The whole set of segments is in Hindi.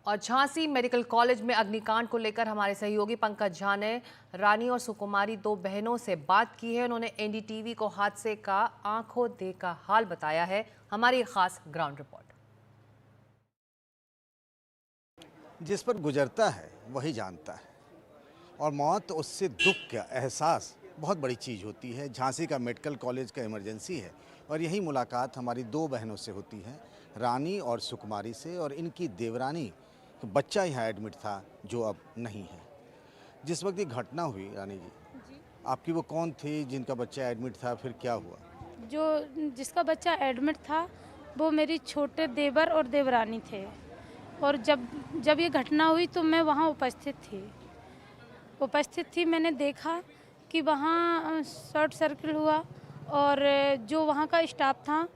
और झांसी मेडिकल कॉलेज में अग्निकांड को लेकर हमारे सहयोगी पंकज झा ने रानी और सुकुमारी दो बहनों से बात की है। उन्होंने एनडीटीवी को हादसे का आंखों देखा हाल बताया है। हमारी खास ग्राउंड रिपोर्ट। जिस पर गुजरता है वही जानता है, और मौत उससे दुख का एहसास बहुत बड़ी चीज़ होती है। झांसी का मेडिकल कॉलेज का इमरजेंसी है और यही मुलाकात हमारी दो बहनों से होती है, रानी और सुकुमारी से। और इनकी देवरानी बच्चा यहाँ एडमिट था जो अब नहीं है। जिस वक्त ये घटना हुई, रानी जी, आपकी वो कौन थी जिनका बच्चा एडमिट था, फिर क्या हुआ? जिसका बच्चा एडमिट था वो मेरी छोटे देवर और देवरानी थे। और जब ये घटना हुई तो मैं वहाँ उपस्थित थी। मैंने देखा कि वहाँ शॉर्ट सर्किट हुआ और जो वहाँ का स्टाफ था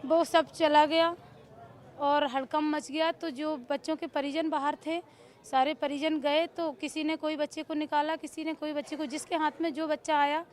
वो सब चला गया और हड़कंप मच गया। तो जो बच्चों के परिजन बाहर थे, सारे परिजन गए, तो किसी ने कोई बच्चे को निकाला, किसी ने कोई बच्चे को, जिसके हाथ में जो बच्चा आया।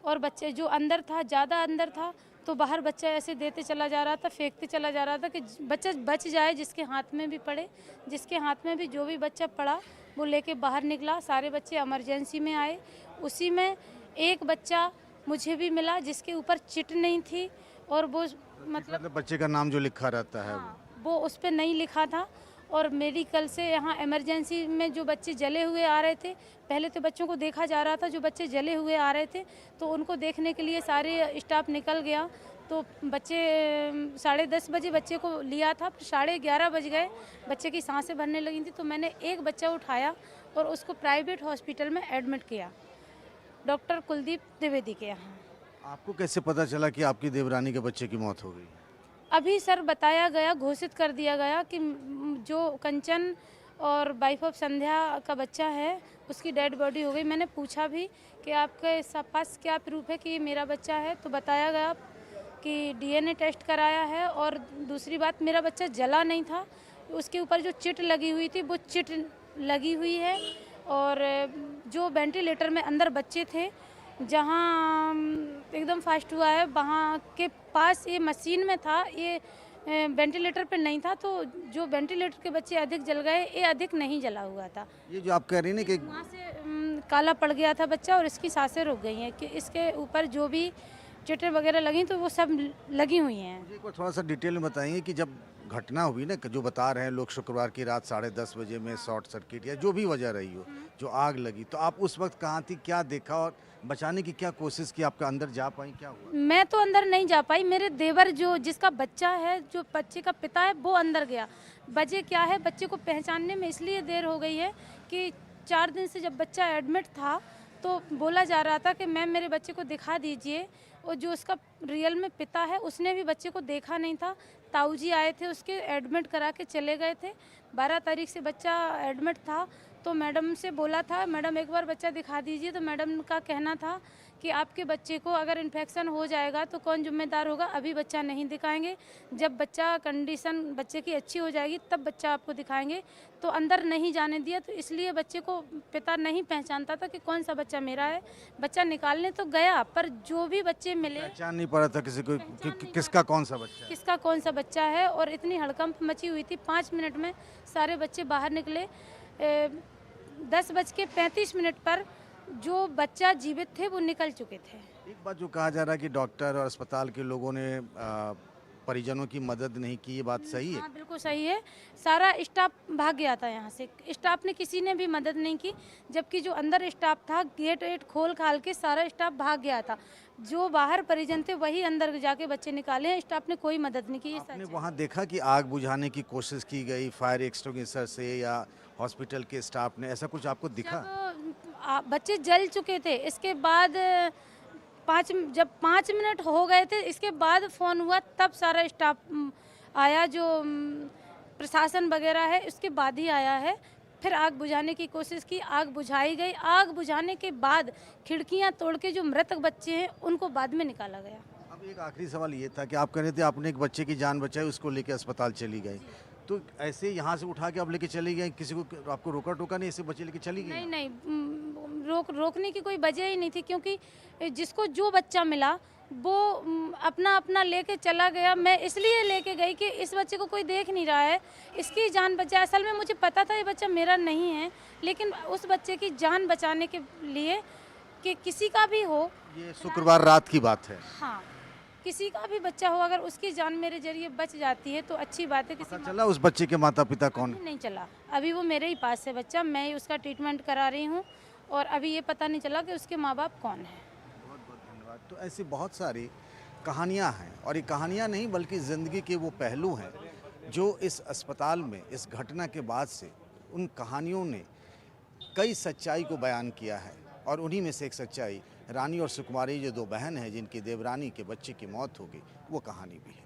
और बच्चे जो अंदर था, ज़्यादा अंदर था, तो बाहर बच्चा ऐसे देते चला जा रहा था, फेंकते चला जा रहा था कि बच्चा बच जाए, जिसके हाथ में भी पड़े। जिसके हाथ में भी जो भी बच्चा पड़ा वो लेके बाहर निकला। सारे बच्चे इमरजेंसी में आए। उसी में एक बच्चा मुझे भी मिला जिसके ऊपर चिट नहीं थी, और वो मतलब बच्चे का नाम जो लिखा रहता है, वो उस पर नहीं लिखा था। और मेडिकल से यहाँ इमरजेंसी में जो बच्चे जले हुए आ रहे थे, पहले तो बच्चों को देखा जा रहा था, जो बच्चे जले हुए आ रहे थे तो उनको देखने के लिए सारे स्टाफ निकल गया। तो बच्चे 10:30 बजे बच्चे को लिया था, 11:30 बज गए, बच्चे की सांसें भरने लगी थी। तो मैंने एक बच्चा उठाया और उसको प्राइवेट हॉस्पिटल में एडमिट किया, डॉक्टर कुलदीप द्विवेदी के यहाँ। आपको कैसे पता चला कि आपकी देवरानी के बच्चे की मौत हो गई? अभी सर बताया गया, घोषित कर दिया गया कि जो कंचन और वाइफ ऑफ संध्या का बच्चा है उसकी डेड बॉडी हो गई। मैंने पूछा भी कि आपके पास क्या प्रूफ है कि ये मेरा बच्चा है, तो बताया गया कि डीएनए टेस्ट कराया है। और दूसरी बात, मेरा बच्चा जला नहीं था, उसके ऊपर जो चिट लगी हुई थी वो चिट लगी हुई है। और जो वेंटिलेटर में अंदर बच्चे थे, जहाँ एकदम फास्ट हुआ है, वहाँ के पास ये मशीन में था, ये वेंटिलेटर पे नहीं था। तो जो वेंटिलेटर के बच्चे अधिक जल गए, ये अधिक नहीं जला हुआ था। ये जो आप कह रही हैं कि वहाँ से काला पड़ गया था बच्चा और इसकी सांसें रुक गई हैं कि इसके ऊपर जो भी चिटें वगैरह लगी तो वो सब लगी हुई हैं। मुझे को थोड़ा सा डिटेल में बताइए कि जब घटना हुई ना, जो बता रहे हैं लोग, शुक्रवार की रात 10:30 बजे में शॉर्ट सर्किट या जो भी वजह रही हो, जो आग लगी, तो आप उस वक्त कहाँ थी, क्या देखा और बचाने की क्या कोशिश की? आपका अंदर जा पाई, क्या हुआ? मैं तो अंदर नहीं जा पाई। मेरे देवर जिसका बच्चा है, जो बच्चे का पिता है, वो अंदर गया। वजह क्या है, बच्चे को पहचानने में इसलिए देर हो गई है कि 4 दिन से जब बच्चा एडमिट था तो बोला जा रहा था कि मैम मेरे बच्चे को दिखा दीजिए। और जो उसका रियल में पिता है उसने भी बच्चे को देखा नहीं था। ताऊ जी आए थे, उसके एडमिट करा के चले गए थे। 12 तारीख से बच्चा एडमिट था, तो मैडम से बोला था, मैडम एक बार बच्चा दिखा दीजिए। तो मैडम का कहना था कि आपके बच्चे को अगर इन्फेक्शन हो जाएगा तो कौन जिम्मेदार होगा, अभी बच्चा नहीं दिखाएंगे, जब कंडीशन बच्चे की अच्छी हो जाएगी तब बच्चा आपको दिखाएंगे। तो अंदर नहीं जाने दिया। तो इसलिए बच्चे को पिता नहीं पहचानता था कि कौन सा बच्चा मेरा है। बच्चा निकालने तो गया, पर जो भी बच्चे मिले पहचान नहीं पा रहा था किसी को किसका कौन सा बच्चा है। और इतनी हड़कंप मची हुई थी, 5 मिनट में सारे बच्चे बाहर निकले। 10:35 पर जो बच्चा जीवित थे वो निकल चुके थे। एक बात जो कहा जा रहा है कि डॉक्टर और अस्पताल के लोगों ने परिजनों की मदद नहीं की, ये बात सही है? हाँ, बिल्कुल सही है। सारा स्टाफ भाग गया था यहाँ से, स्टाफ ने किसी ने भी मदद नहीं की। जबकि जो अंदर स्टाफ था, गेट खोल खाल के सारा स्टाफ भाग गया था। जो बाहर परिजन थे वही अंदर जाके बच्चे निकाले हैं, स्टाफ ने कोई मदद नहीं की। आपने वहाँ देखा कि आग बुझाने की कोशिश की गई फायर एक्सटिंग्विशर से या हॉस्पिटल के स्टाफ ने, ऐसा कुछ आपको दिखा? बच्चे जल चुके थे। इसके बाद जब 5 मिनट हो गए थे, इसके बाद फ़ोन हुआ, तब सारा स्टाफ आया, जो प्रशासन वगैरह है उसके बाद ही आया है। फिर आग बुझाने की कोशिश की, आग बुझाई गई। आग बुझाने के बाद खिड़कियां तोड़ के जो मृतक बच्चे हैं उनको बाद में निकाला गया। अब एक आखिरी सवाल ये था कि आप कह रहे थे आपने एक बच्चे की जान बचाई, उसको लेके अस्पताल चली गई, तो ऐसे यहाँ से उठा के आप लेके चली गई, किसी को आपको रोका टोका नहीं, ऐसे बच्चे लेके चली गई? नहीं, रोकने की कोई वजह ही नहीं थी, क्योंकि जिसको जो बच्चा मिला वो अपना अपना लेके चला गया। मैं इसलिए लेके गई कि इस बच्चे को कोई देख नहीं रहा है, इसकी जान बचाए। असल में मुझे पता था ये बच्चा मेरा नहीं है, लेकिन उस बच्चे की जान बचाने के लिए कि किसी का भी हो, ये शुक्रवार रात की बात है। हाँ, किसी का भी बच्चा हो, अगर उसकी जान मेरे जरिए बच जाती है तो अच्छी बात है। किसी पता चला उस बच्चे के माता पिता कौन है? नहीं चला, अभी वो मेरे ही पास है बच्चा, मैं ही उसका ट्रीटमेंट करा रही हूँ और अभी ये पता नहीं चला कि उसके माँ बाप कौन है। बहुत बहुत धन्यवाद। तो ऐसी बहुत सारी कहानियाँ हैं, और ये कहानियाँ नहीं बल्कि ज़िंदगी के वो पहलू हैं जो इस अस्पताल में इस घटना के बाद से उन कहानियों ने कई सच्चाई को बयान किया है। और उन्हीं में से एक सच्चाई रानी और सुकुमारी जो दो बहन हैं जिनकी देवरानी के बच्चे की मौत हो गई, वो कहानी भी है।